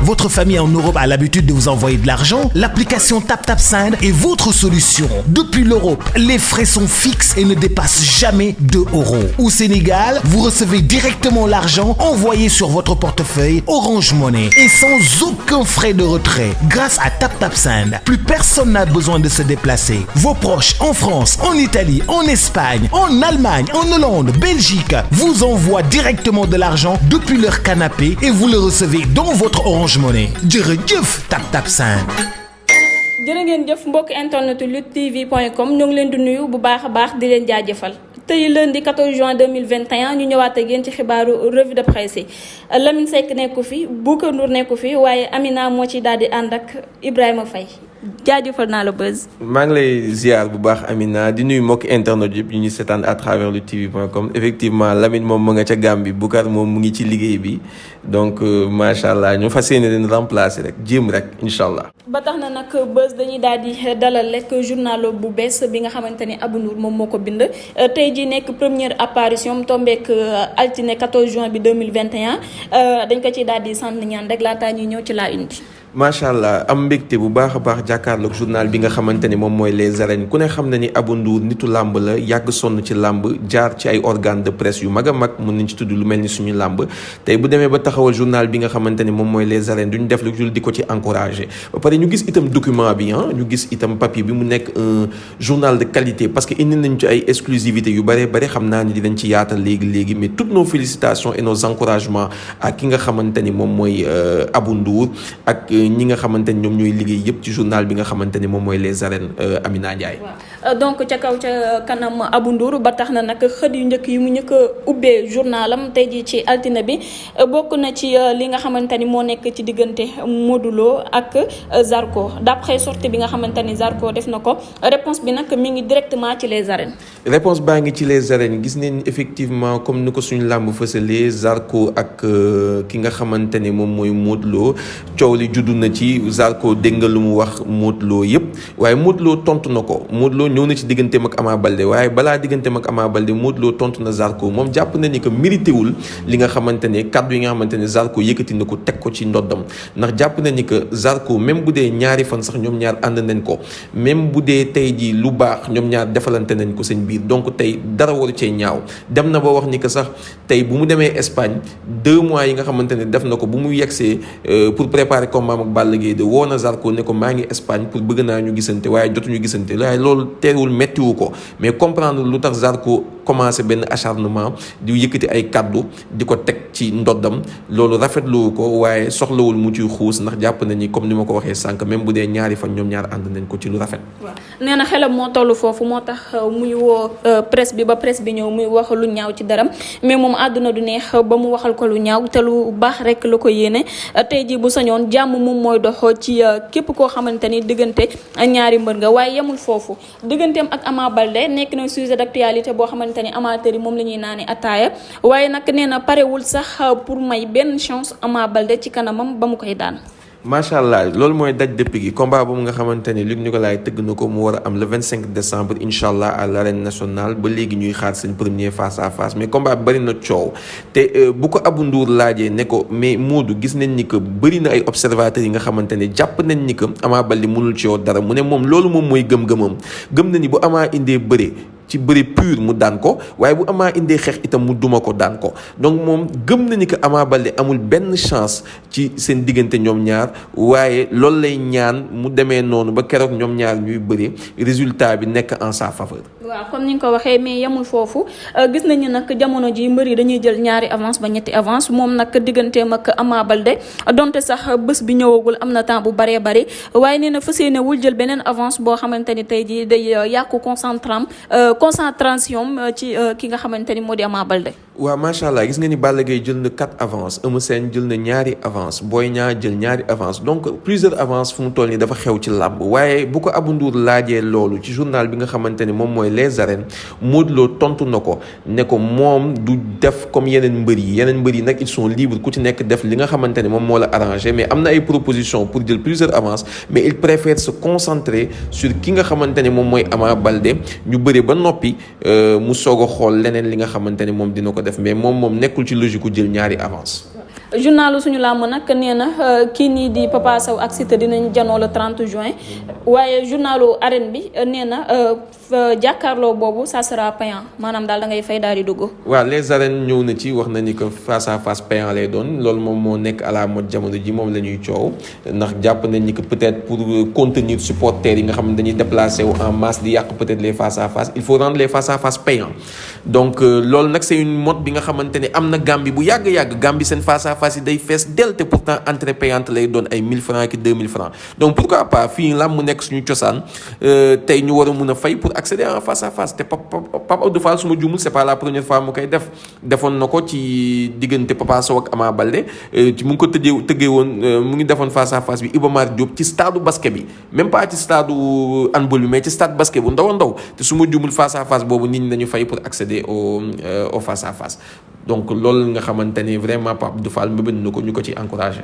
Votre famille en Europe a l'habitude de vous envoyer de l'argent? L'application TapTapSend est votre solution. Depuis l'Europe, les frais sont fixes et ne dépassent jamais 2 €. Au Sénégal, vous recevez directement l'argent envoyé sur votre portefeuille Orange Money et sans aucun frais de retrait. Grâce à TapTapSend, plus personne n'a besoin de se déplacer. Vos proches en France, en Italie, en Espagne, en Allemagne, en Hollande, Belgique vous envoient directement de l'argent depuis leur canapé et vous le recevez dans votre Orange Money. jërëjëf TapTapSend. jërë ngeen jëf mbokk internet luttetv.com ñoo ngi leen di nuyu bu baax a baax di leen jaajëfal. tey lundi 14 juin 2021 ñu ñëwaat ak yéen ci xibaaru revue de presse yi Lamine Seck nekku fi Boucar Ndour nekku fi waaye Amina moo ci daal di ànd ak Ibrahima Faye jaajëfal naa la Beuz. maa ngi lay ziar bu baax Amina di nuyu mbokki internet yëpp ñu ñuy seetaan à travers luttetv.com effectivement Lamine moom mu nga ca Gambie Boucar moom mu ngi ci liggéey bi donc macha allah ñu fas yéene leen remplacer rek jéem rek incha allah. ba tax na nag Beuz dañuy daal di dalal rek journal bu bees bi nga xamante ni Abou Ndour moom moo ko bind tey ji nekk première apparition tombeek altine 14 juin bi 2021 dañ ko ciy daal di sant ñaan rek laataa ñuy ñëw ci la une bi. macha allah am mbégte bu baax a baax jàkkaarloog journal bi nga xamante ni moom mooy les arènes ku ne xam na ni Abou Ndour nitu làmb la yàgg sonn ci làmb jaar ci ay organe de presse yu mag a mag mën nañ ci tudd lu mel ni suñu làmb tey bu demee ba taxawal journal bi nga xamante ni moom mooy les arènes duñ def lu dul di ko ci encouragé ba pare ñu gis itam document bi ñu gis itam papier bi mu nekk un journal de qualité parce que indi nañ ci ay exclusivité yu bare bare xam naa ni dinañ ci yaatal léegi mais toutes nos félicitations et nos encouragements ak ki nga xamante ni moom mooy Abou Ndour ak ñi nga xamante ni ñoom ñooy liggéey yëpp ci journal bi nga xamante ni moom mooy les arènes Amina Ndiaye. waaw donc ca kaw ca kanam Abou Ndour ba tax na nag xët yu njëkk yi mu njëkk a ubbee journalam tey jii ci altine bi bokk na ci li nga xamante ni moo nekk ci diggante Modou Lo ak Zarko d'après sortie bi nga xamante ni Zarko def na ko réponse bi nag mi ngi directement ci les arènes. réponse baa ngi ci les arènes gis nañ effectivement comme ni ko suñu làmb fësalee Zarko ak ki nga xamante ni moom mooy Modou Lo coow li juddu na ci Zarko dégg nga lu mu wax Modou Lo yëpp waaye Modou Lo tontu na ko Modou Lo ñëw na ci digganteem ak Ama Baldé waaye balaa digganteem ak Ama Baldé Modou Lo tontu na Zarko moom jàpp na ni que mérité wul li nga xamante ne kaddu yi nga xamante ne Zarko yëkkati na ko teg ko ci ndoddam ndax jàpp na ni que Zarko même bu dee ñaari fan sax ñoom ñaar ànd nañ ko même bu dee tey jii lu baax ñoom ñaar defalante nañ ko seen biir donc tey dara waru cee ñaaw dem na ba wax ni que sax tey bu mu demee Espagne 2 mois yi nga xamante ne def na ko bu mu yegsee pour préparer combat ak Balla Gaye de woo na Zarko ne ko maa ngi Espagne pour bëgg naa ñu gisante waaye jotuñu gisante waaye loolu teewul méttiwu ko mais comprendre lu tax Zarko commencé benn acharnement di yëkkati ay kaddu di ko teg ci ndoddam loolu rafetlu ko waaye soxlawul mu ciy xuus ndax jàpp na ni comme ni ma ko waxee sànq même bu dee ñaari fan ñoom ñaar ànd nañ ko ci lu rafet. waaw nee na xelam moo toll foofu moo tax muy woo presse bi ba presse bi ñëw muy wax lu ñaaw ci daram mais moom àdduna du neex ba mu waxal ko lu ñaaw te lu baax rek la ko yéene tey jii bu sañoon jàmm moom mooy dox ci képp koo xamante ni diggante ñaari mbër nga waaye yemul foofu digganteem ak Ama Baldé nekk na sujet d'actualité boo xamante ni amateur yi moom la ñuy naani ataaya waaye nag nee na parewul sax pour may benn chance Ama Baldé ci kanamam ba mu koy daan. macha allah loolu mooy daj dëpp gi combat boobu nga xamante ni Luc Nicolaï tëgg na ko mu war a am le 25 décembre incha allah à l'arène nationale ba léegi ñuy xaar seen premier face à face mais combat bi bëri na coow te bu ko Abou Ndour laajee ne ko mais Modou gis nañ ni que bëri na ay observateurs yi nga xamante ne jàpp nañ ni que Ama Baldé mënul ci yow dara mu ne moom loolu moom mooy gëm-gëmam gëm na ni bu Ama indee bëre ci bëri pur mu daan ko waaye bu Ama indee xeex itam mu duma ko daan ko donc moom gëm na ni que Ama Baldé amul benn chance ci seen diggante ñoom ñaar waaye loolu lay ñaan mu demee noonu ba keroog ñoom ñaar ñuy bëri résultat bi nekk en sa faveur. waaw comme ni nga ko waxee mais yemul foofu gis nañu nag jamono ji mbër yi dañuy jël ñaari avance ba ñetti avance moom nag digganteem ak Ama Baldé donte sax bés bi ñëwagul am na temps bu baree bari waaye nee na fas yéene wul jël beneen avance boo xamante ni tey jii day yàqu concentration ci ki nga xamante ni moo di Ama Baldé. waaw macha allah gis nga ni Balla Gaye jël na 4 avance Eumeu Sène jël na ñaari avance Boy Niang jël ñaari avance donc plusieurs avance fu mu toll nii dafa xew ci làmb waaye bu ko Abou Ndour laajee loolu ci journal bi nga xamante ni moom mooy les arènes Modou Lo tontu na ko ne ko moom du def comme yeneen mbër yi nag ils sont libres ku ci nekk def li nga xamante ni moom moo la arrangé mais am na ay propositions pour jël plusieurs avances mais il préfère se concentrer sur ki nga xamante ni moom mooy Ama Baldé ñu bëri ba noppi mu soog a xool leneen li nga xamante ni moom dina ko def mais moom nekkul ci logique ku jël ñaari avance. journalu suñu làmb nag nee na kii nii di Papa Sow ak Siteu dinañ janoo le 30 juin waaye journalu arène bi nee na jàkkaarloo boobu ça sera payant maanaam daal da ngay fay daal di dugg. waaw les arènes ñëw na ci wax na ni que face à face payant lay doon loolu moom moo nekk à la mode jamono ji moom la ñuy coow ndax jàpp nañ ni que peut-être pour contenir supporters yi nga xam ne dañuy déplacé wu en masse di yàq peut-être les face à face il faut rendre les face à face payants donc loolu nag c'est une mode bi nga xamante ne am na Gambie bu yàgg-yàgg Gambie seen face à face yi day fees del te pourtant entrée payante lay doon ay 1000 francs ki 2000 francs donc pourquoi pas fii lam mu nekk suñu cosaan tey ñu war a mun a fay pour accéder en face à face te Pape Abdou Fall su ma juumul c'est pas la première fois mu koy defoon na ko ci diggante Papa Sow ak Ama Baldé ci mu ngi ko tëggee woon mu ngi defoon face à face bi Iba Mar Diop ci stade basket bi même pas ci stade handball bi mais ci stade basket bu ndaw a ndaw te su ma juumul face à face boobu nit ñi dañu fay pour accéder au face à face donc loolu nga xamante ni vraiment Pape Abdou Fall mbëbën na ko ñu ko ci encouragé.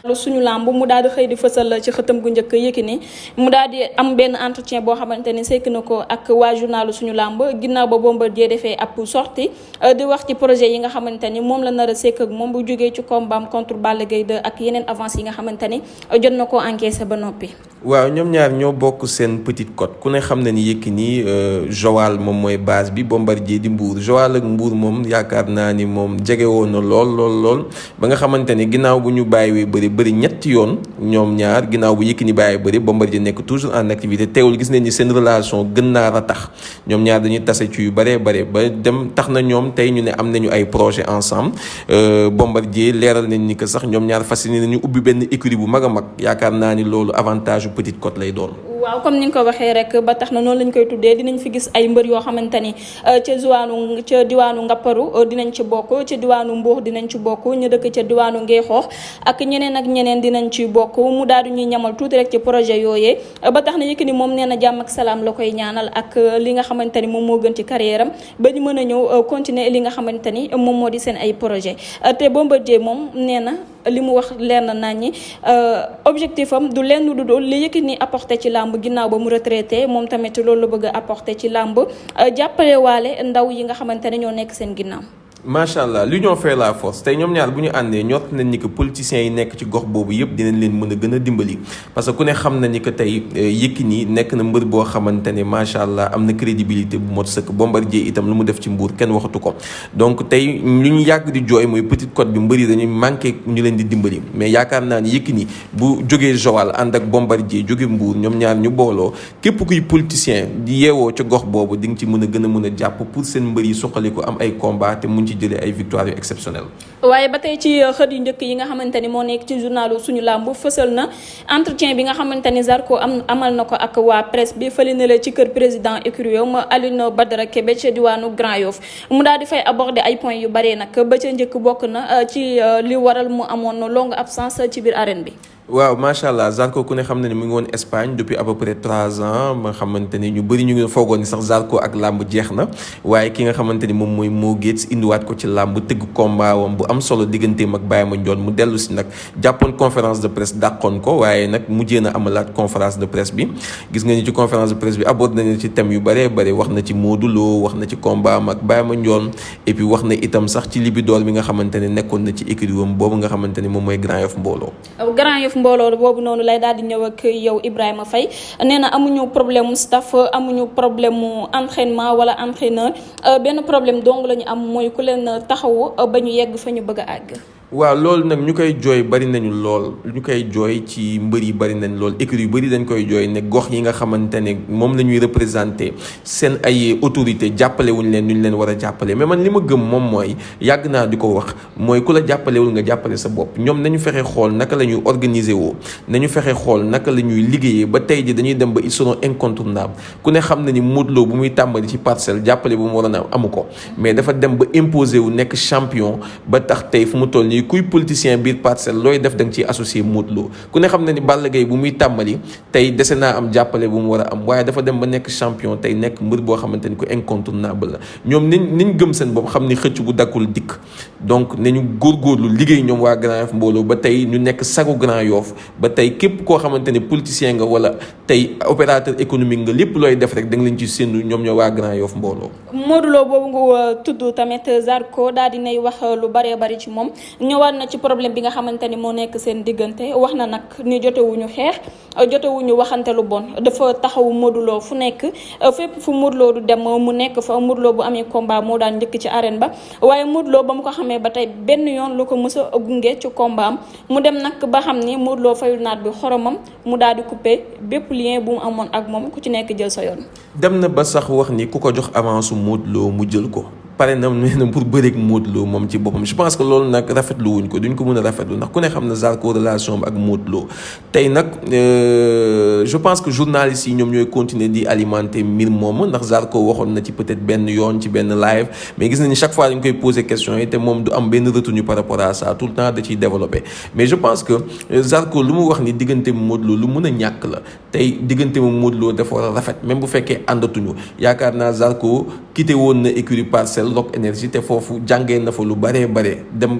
waaw suñu làmb mu daal di xëy di fësal ci xëtam gu njëkk Yékini mu daal di am benn entretien boo xamante ni sekk na ko ak waa journalu suñu làmb ginnaaw ba Bombardier defee ab sortie di wax ci projet yi nga xamante ni moom la nar a sekk ak moom bu jógee ci combat contre Balla Gaye 2 ak yeneen avance yi nga xamante ni jot na koo encaissé ba noppi. waaw ñoom ñaar ñoo bokk seen petite côte ku ne xam na ni Yékini Joal moom mooy base bi Bombardier di Mbour Joal ak Mbour moom yaakaar naa ni moom jege woon na lool ba nga xamante ni ginnaaw bu ñu bàyyiwee bëri ñetti yoon ñoom ñaar ginnaaw bu Yékini bàyyi bëri Bombardier nekk toujours en activité teewul gis nañ ni seen relation gën naa ratax ñoom ñaar dañuy tase ci yu bare ba dem tax na ñoom tey ñu ne am nañu ay projet ensemble Bombardier leeral nañ ni que sax ñoom ñaar fas yéene nañu ubbi benn écurie bu mag a mag yaakaar naa ni loolu avantage bu Petite Côte lay doon. waaw comme ni nga ko waxee rek ba tax na noonu lañ koy tuddee dinañ fi gis ay mbër yoo xamante ni ca diwaanu Ngapparu dinañ ci bokk ca diwaanu Mbuur dinañ ci bokk ñu dëkk ca diwaanu Ngeexoox ak ñeneen dinañ ci bokk mu daal di ñuy ñamal tuuti rek ci projet yooyee ba tax na Yékini moom nee na jàmm ak salaam la koy ñaanal ak li nga xamante ni moom moo gën ci carrière am ba ñu mën a ñëw continuer li nga xamante ni moom moo di seen ay projet te Bombardier moom nee na li mu wax leer na naññi objectif am du lenn du doon li Yékini apporté ci làmb ginnaaw ba mu retraité moom tamit loolu la bëgg a apporté ci làmb jàppale waale ndaw yi nga xamante ne ñoo nekk seen ginnaaw. macha allah l'union fait la force tey ñoom ñaar bu ñu àndee ñort nañ ni que politiciens yi nekk ci gox boobu yëpp dinañ leen mën a gën a dimbali parce que ku ne xam na ni que tey Yékini nekk na mbër boo xamante ne macha allah am na crédibilité bu mot sëkk Bombardier itam lu mu def ci Mbour kenn waxatu ko donc tey lu ñu yàgg di jooy mooy Petite Côte bi mbër yi dañuy manqué ñu leen di dimbali mais yaakaar naa ni Yékini bu jógee Joal ànd ak Bombardier jóge Mbour ñoom ñaar ñu booloo képp kuy politicien di yeewoo ca gox boobu di nga ci mën a gën a mën a jàpp pour seen mbër yi suqali ko am ay combat te ci jëlee ay victoire yu exceptionnelle waaye ba tey ci xët yu njëkk yi nga xamante ni moo nekk ci journalu suñu làmb fësal na entretien bi nga xamante ni Zarko amal na ko ak waa presse bi fële na la ci kër président écurie ma Alioune Badara Kébé ca diwaanu Grand Yoff mu daal di fay aborder ay points yu bare nag ba ca njëkk bokk na ci li waral mu amoon longue absence ci biir arène bi. waaw macha allah Zarko ku ne xam na ne mu ngi woon Espagne depuis à peu près 3 ans ma xamante ni ñu bëri ñu ngi foogoon ni sax Zarko ak làmb jeex na waaye ki nga xamante ni moom mooy Mo Gates indiwaat ko ci làmb tëgg combat wam bu am solo digganteem ak Baye Mandione mu dellu si nag jàppoon conférence de presse dàqoon ko waaye nag mujjee na amalaat conférence de presse bi gis nga ni ci conférence de presse bi abordé nañu ci thème yu bëree bëri wax na ci Modou Lo wax na ci combat am ak Baye Mandione et puis wax na itam sax ci Libidoor bi nga xamante ne nekkoon na ci écurie wam boobu nga xamante ni moom mooy Grand Yoff mbooloo mbooloo boobu noonu lay daal di ñëw ak yow Ibrahima Faye nee na amuñu problème mu staff amuñu problème mu entraînement wala entraîneur benn problème dong la ñu am mooy ku leen taxawu ba ñu yegg fa ñu bëgg a àgg. waaw loolu nag ñu koy jooy bari nañu lool ñu koy jooy ci mbër yi bari nañ lool écurie yu bari dañ koy jooy ne gox yi nga xamante ne moom la ñuy représenté seen ay autorité jàppale wuñ leen ñu leen war a jàppale mais man li ma gëm moom mooy yàgg naa di ko wax mooy ku la jàppalewul nga jàppale sa bopp ñoom nañu fexe xool naka la ñuy organiser woo nañu fexe xool naka la ñuy liggéeyee ba tey ji dañuy dem ba ils seront incontournables ku ne xam na ni Modou Lo bu muy tàmbali ci parcelle jàppale bu mu waroon a amu ko mais dafa dem ba imposer wu nekk champion ba tax tey fu mu toll nii kuy politicien biir parcelle looy def da nga ciy associé Modou Lo ku ne xam na ni Balla Gaye bu muy tàmbali tey dese naa am jàppale bu mu war a am waaye dafa dem ba nekk champion tey nekk mbër boo xamante ni ku incontournable la ñoom niñ gëm seen bopp xam ni xëcc bu dakkul dikk donc nañu góorgóorlu liggéey ñoom waa Grand Yoff mbooloo ba tey ñu nekk sagu Grand Yoff ba tey képp koo xamante ni politicien nga wala tey opérateur économique nga lépp looy def rek da nga leen ci séntu ñoom ñoo waa Grand Yoff mbooloo. Modou Lo boobu nga tudd tamit Zarko daal dinay wax lu bëree bëri ci moom ñëwaat na ci problème bi nga xamante ni moo nekk seen diggante wax na nag ni jotewuñu xeex jotewuñu waxante lu bon dafa taxaw Modou Lo fu nekk fépp fu Modou Lo du dem mu nekk fa Modou Lo bu amee combat moo daan njëkk ci arène ba waaye Modou Lo ba mu ko xamee ba tey benn yoon lu ko mës a gunge ci combat am mu dem nag ba xam ni Modou Lo fayul naat bi xoromam mu daal di coupé bépp lien bu mu amoon ak moom ku ci nekk jël sa yoon. dem na ba sax wax ni ku ko jox avance Modou Lo mu jël ko. pare na pour bëreeg Modou Lo moom ci boppam je pense que loolu nag rafetlu wuñ ko duñ ko mën a rafetlu ndax ku ne xam na Zarko relation ak Modou Lo tey nag je pense que journalistes yi ñoom ñooy continuer di alimenter mbir moom ndax Zarko waxoon na ci peut-être benn yoon ci benn live mais gis nañu chaque fois dañ koy poser question yi te moom du am benn retenu par rapport à ça tout le temps da ciy développer mais je pense que Zarko lu mu wax ni diggante Modou Lo lu mën a ñàkk la tey diggante mu Modou Lo dafa war a rafet même bu fekkee àndatuñu yaakaar naa Zarko quitté woon na écurie Parcelles Rock Énergie te foofu jàngee na fa lu bare dem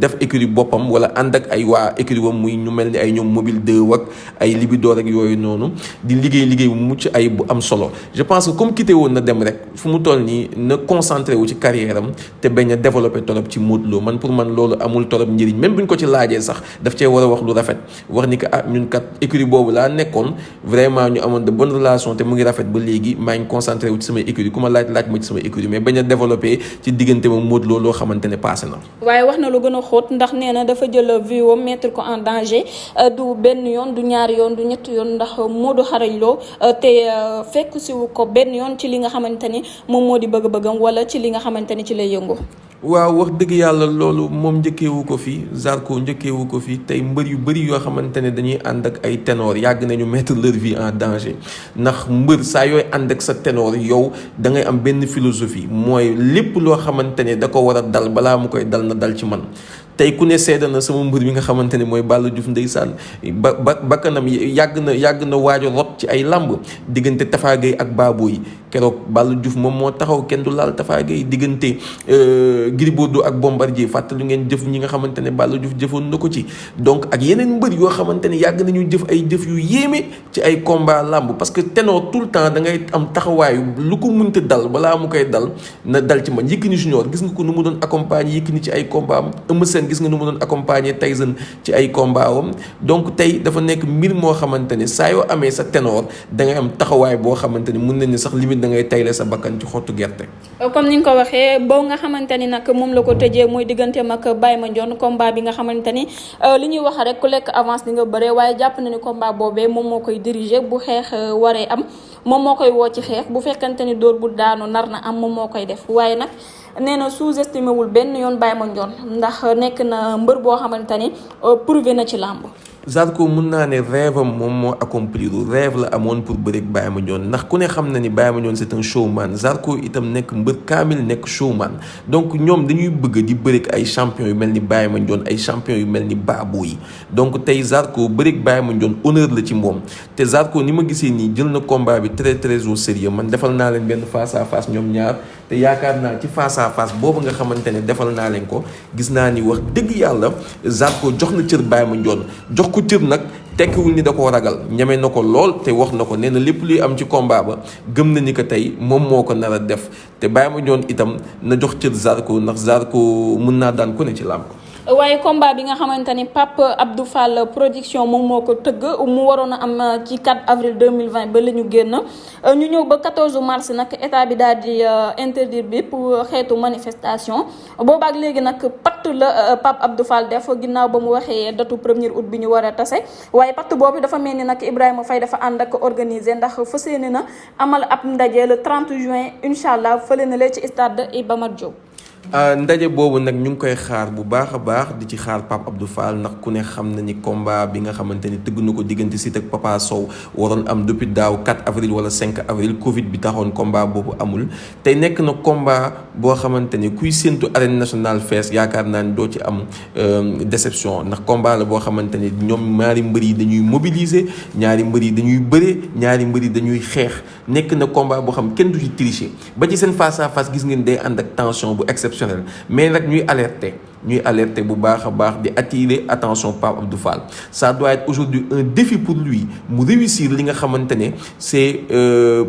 def écurie boppam wala ànd ak ay waa écurie wam muy ñu mel ni ay ñoom mobile 2 ak ay libidoor ak yooyu noonu di liggéey bu mucc ay bu am solo je pense que comme quitté woon na dem rek fu mu toll nii na concentré wu ci carrière am te bañ a développé torop ci Modou Lo man pour man loolu amul torop njëriñ même buñ ko ci laajee sax daf cee war a wax lu rafet wax ni que ñun kat écurie boobu laa nekkoon vraiment ñu amoon de bonnes relations te mu ngi rafet ba léegi maa ngi concentré wu ci samay écurie ku ma laaj ma ci samay écurie mais bañ a développé ci diggante moom Modou Lo loo xamante ne passé na. waaye wax na lu gën a xóot ndax nee na dafa jël vie wam mettre ko en danger du benn yoon du ñaari yoon du ñetti yoon ndax Modou Xarañ Lo te fekk siwu ko benn yoon ci li nga xamante ni moom moo di bëgg-bëggam wala ci li nga xamante ni ci lay yëngu. waaw wax dëgg yàlla loolu moom njëkkeewu ko fi Zarko njëkkeewu ko fi tey mbër yu bëri yoo xamante ne dañuy ànd ak ay ténor yàgg nañu mettre leur vie en danger ndax mbër saa yooy ànd ak sa ténor yow da ngay am benn philosophie mooy lépp loo xamante ne da ko war a dal balaa mu koy dal na dal ci man tey ku ne seeda na sama mbër bi nga xamante ne mooy Balla Diouf ndeysaan bakkanam yàgg na waajo rot ci ay làmb diggante Tafa Gueye ak Baboy keroog Balla Diouf moom moo taxaw kenn du laal Tafa Gueye diggante Gris Bordeaux ak Bombardier fàttali ngeen jëf ñi nga xamante ne Balla Diouf jëfoon na ko ci donc ak yeneen mbër yoo xamante ne yàgg nañu jëf ay jëf yu yéeme ci ay combat làmb parce que ténor tout le temps da ngay am taxawaayu lu ko mënta dal balaa mu koy dal na dal ci man Yékini Junior gis nga ko nu mu doon accompagner Yékini ci ay combat am gis nga nu mu doon accompagner Tyson ci ay combat am donc tey dafa nekk mbir moo xamante ne saa yoo amee sa ténor da ngay am taxawaay boo xamante ne mun nañ ne sax limite da ngay tayle sa bakkan ci xottu gerte. comme ni nga ko waxee boo nga xamante ni nag moom la ko tëjee mooy digganteem ak Baye Mandione combat bi nga xamante ni li ñuy wax rek ku lekk avance di nga bëree waaye jàpp na ni combat boobee moom moo koy diriger bu xeex waree am moom moo koy woo ci xeex bu fekkante ni dóor bu daanu nar na am moom moo koy def waaye nag. nee na sous-estimé wul benn yoon Baye Mandione ndax nekk na mbër boo xamante ni prouvé na ci làmb. Zarko mun naa ne rêve am moom moo accomplir rêve la amoon pour bëreeg Baye Mandione ndax ku ne xam na ni Baye Mandione c'est un showman Zarko itam nekk mbër kaamil nekk showman donc ñoom dañuy bëgg di bëreeg ay champion yu mel ni Baye Mandione ay champion yu mel ni Baboy donc tey Zarko bëreeg Baye Mandione honneur la ci moom te Zarko ni ma gisee nii jël na combat bi très très au sérieux man defal naa leen benn face à face ñoom ñaar te yaakaar naa ci face à face boobu nga xamante ne defal naa leen ko gis naa ni wax dëgg yàlla Zarko jox na cër Baye Mandione jox ko cër nag tekkiwul ni da koo ragal ñeme na ko lool te wax na ko nee na lépp luy am ci combat ba gëm na ni que tey moom moo ko nar a def te Baye Mandione itam na jox cër Zarko ndax Zarko mun naa daan ku ne ci làmb. waaye combat bi nga xamante ni Pape Abdou Fall production moom moo ko tëgg mu waroon a am ci 4 avril 2020 ba la ñu génn ñu ñëw ba 14 mars nag état bi daal di interdire bi pour xeetu manifestation boobaak léegi nag patt la Pape Abdou Fall def ginnaaw ba mu waxee datu 1er août bi ñu war a tase waaye patt boobu dafa mel ni nag Ibrahima Faye dafa ànd ak organiser ndax fas yéene na amal ab ndaje le 30 juin incha allah fële na lee ci stade Iba Mar Diop. ndaje boobu nag ñu ngi koy xaar bu baax a baax di ci xaar Pape Abdou Fall ndax ku ne xam na ni combat bi nga xamante ni tëgg na ko diggante Siteu ak Papa Sow waroon am depuis daaw 4 avril wala 5 avril Covid bi taxoon combat boobu amul tey nekk na combat boo xamante ni kuy séentu arène nationale fees yaakaar naa ni doo ci am déception ndax combat la boo xamante ni ñoom ñaari mbër yi dañuy mobiliser ñaari mbër yi dañuy bëre ñaari mbër yi dañuy xeex nekk na combat boo xam kenn du ci tricher ba ci seen face à face gis ngeen day ànd ak tension bu exceptionnel mais nag ñuy alerter ñuy alerter bu baax a baax di attirer attention Pape Abdou Fall. Ça doit être aujourd'hui un défi pour lui mu réussir li nga xamante ne ses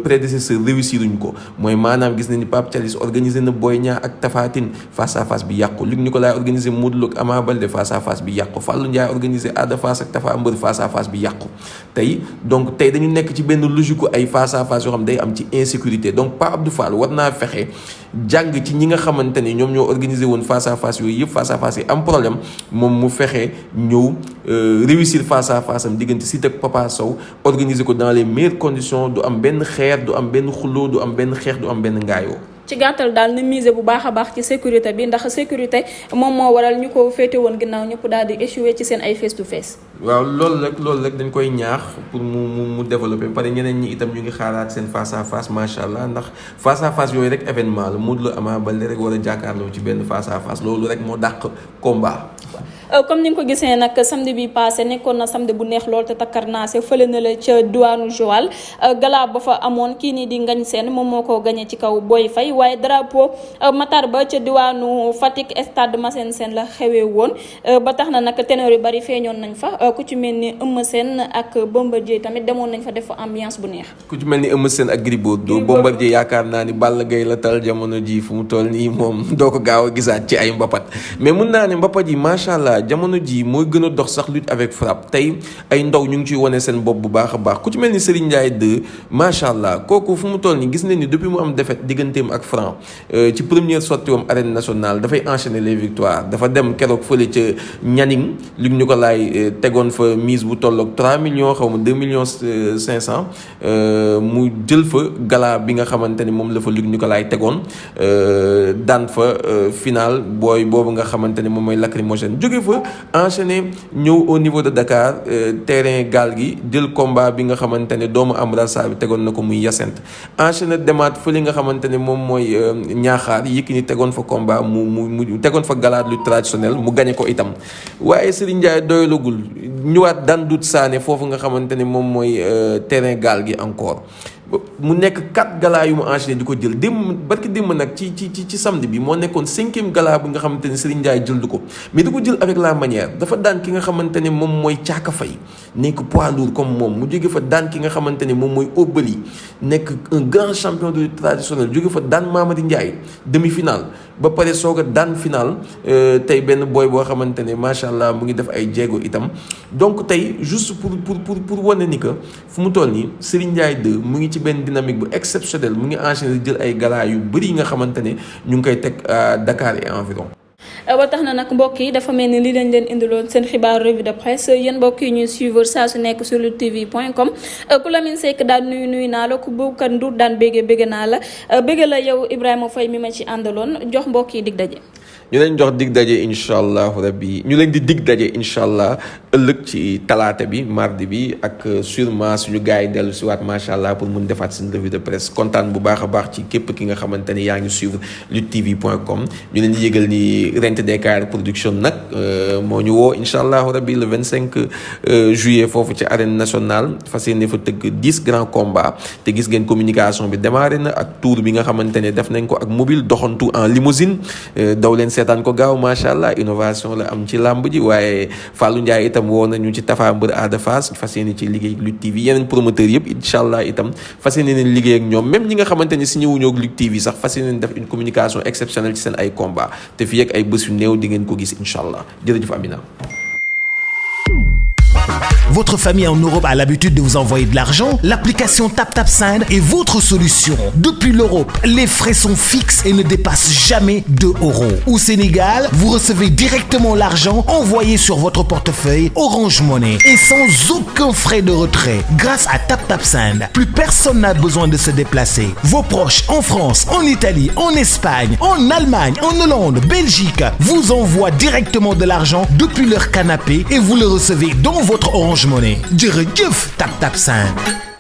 prédécesseurs réussiruñ ko mooy maanaam gis nañ ni Pape Thialis organisé na Boy Niang ak Tapha Tine face à face bi yàqu Luc Nicolaï organisé Modou Lo ak Ama Baldé face à face bi yàqu Fallou Ndiaye organisé Ada Fass ak Tapha Mbeur face à face bi yàqu tey donc tey dañu nekk ci benn logique ay face à face yoo xam day am ci insécurité donc Pape Abdou Fall war naa fexe jàng ci ñi nga xamante ni ñoom ñoo organisé woon face à face yooyu yëpp face à face yi am problème moom mu fexe ñëw réussir face à face am diggante Siteu ak Papa Sow organiser ko dans les meilleures conditions du am benn xeer du am benn xuloo du am benn xeex du am benn ngaayoo. ci gàttal daal na miser bu baax a baax ci sécurité bi ndax sécurité moom moo waral ñu ko féete woon ginnaaw ñëpp daal di échoué ci seen ay face to face. waaw loolu rek dañ koy ñaax pour mu développer pare ñeneen ñi itam ñu ngi xaaraat seen face à face macha allah ndax face à face yooyu rek événement la Modou Lo Ama Baldé rek war a jàkkaarloo ci benn face à face loolu rek moo dàq combat. comme ni nga ko gisee nag samedi bi passé nekkoon na samedi bu neex lool te takkar naa se fële na la ca diwaanu Joal gala ba fa amoon kii nii di Ngagne Sène moom moo ko gagné ci kaw Boy Faye waaye drapeau Matar Ba ca diwaanu Fatick stade Massène Sène la xewee woon ba tax na nag ténor yu bari feeñoon nañ fa ku ci mel ni Eumeu Sène ak Bombardier tamit demoon nañ fa def fa ambiance bu neex. ku ci mel ni Eumeu Sène ak Gris Bordeaux Bombardier yaakaar naa ni Balla Gaye la tal jamono ji fu mu toll nii moom doo ko gaaw a gisaat ci ay mbapat mais mun naa ne mbapat yi macha allah jamono ji mooy gën a dox sax lutte avec frappe tey ay ndaw ñu ngi ciy wane seen bopp bu baax a baax ku ci mel ni Serigne Ndiaye 2 macha allah kooku fu mu toll nii gis nañ ni depuis mu am défaite digganteem ak Franc ci première sortie wam arène nationale dafay enchaîner les victoires dafa dem keroog fële ca Nianing Luc Nicolaï tegoon fa mise bu tolloog 3 millions xaw ma 2 millions 500 mu jël fa gala bi nga xamante ni moom la fa Luc Nicolaï tegoon daan fa final booy boobu nga xamante ni moom mooy lacrymogène jóge fa enchaîné ñëw au niveau de Dakar terrain gaal gi jël combat bi nga xamante ne doomu Amrassa bi tegoon na ko muy Yacine enchaîné demaat fële nga xamante ne moom mooy Ñaaxaar Yékini tegoon fa combat mu tegoon fa galaat lu traditionnel mu gañe ko itam waaye Serigne Ndiaye doyalagul ñëwaat daan dut saane foofu nga xamante ne moom mooy terrain gaal gi encore mu nekk 4 gala yu mu enchaîné di ko jël barki démb nag ci samedi bi moo nekkoon 5e gala bi nga xamante ne Serigne Ndiaye jël du ko mais di ko jël avec la manière dafa daan ki nga xamante ne moom mooy Caaka Fay nekk poids lourd comme moom mu jóge fa daan ki nga xamante ne moom mooy Obali nekk un grand champion de lutte traditionnel jóge fa daan Mamadi Ndiaye demi-finale ba pare soog a daan finale tey benn boy boo xamante ne macha allah mu ngi def ay jéego itam donc tey juste pour wane ni que fu mu toll nii Serigne Ndiaye 2 mu ngi ci benn dynamique bu exceptionnelle mu ngi enchaîné jël ay gala yu bëri yi nga xamante ne ñu ngi koy teg à Dakar et environ. ba tax na nag mbokk yi dafa mel ni li lañ leen indiloon seen xibaar revue de presse yéen mbokk yi ñuy suivre saa su nekk sur luttetv.com ku Lamine Seck daal nuyu naa la ku Boubacar Ndour daan bégge naa la bégge la yow Ibrahima Faye mi ma ci àndaloon jox mbokk yi dig daje. ñu leen jox dig daje incha allah rabbi ñu leen di dig daje incha allah ëllëg ci talaata bi mardi bi ak sûrement suñu gars yi dellu si waat macha allah pour mun defaat seen revue de presse kontaan bu baax a baax ci képp ki nga xamante ni yaa ngi suivre luttetv.com ñu leen di yëgal ni Rent Dakar production nag moo ñu woo incha allah rabbi le 25 juillet foofu ci arène nationale fas yéene fa tëgg 10 grands combats te gis ngeen communication bi démarré na ak tour bi nga xamante ne def nañ ko ak mobile doxantu en limousine daw leen seetaan ko gaaw macha allah innovation la am ci làmb ji waaye Fallou Ndiaye itam woo nañu ci Tapha Mbeur Ada Fass fas yéene ci liggéey ak Lutte TV yeneen promoteurs yëpp incha allah itam fas yéene nañ liggéey ak ñoom même ñi nga xamante ni signé wuñu ak Lutte TV sax fas yéene def une communication exceptionnelle ci seen ay combat te fii ak ay bés yu néew di ngeen ko gis incha allah jërëjëf Amina. Votre famille en Europe a l'habitude de vous envoyer de l'argent? L'application TapTapSend est votre solution. Depuis l'Europe, les frais sont fixes et ne dépassent jamais 2 €. Au Sénégal, vous recevez directement l'argent envoyé sur votre portefeuille Orange Money et sans aucun frais de retrait. Grâce à TapTapSend, plus personne n'a besoin de se déplacer. Vos proches en France, en Italie, en Espagne, en Allemagne, en Hollande, Belgique vous envoient directement de l'argent depuis leur canapé et vous le recevez dans votre Orange Money. Jërëjëf TapTapSend.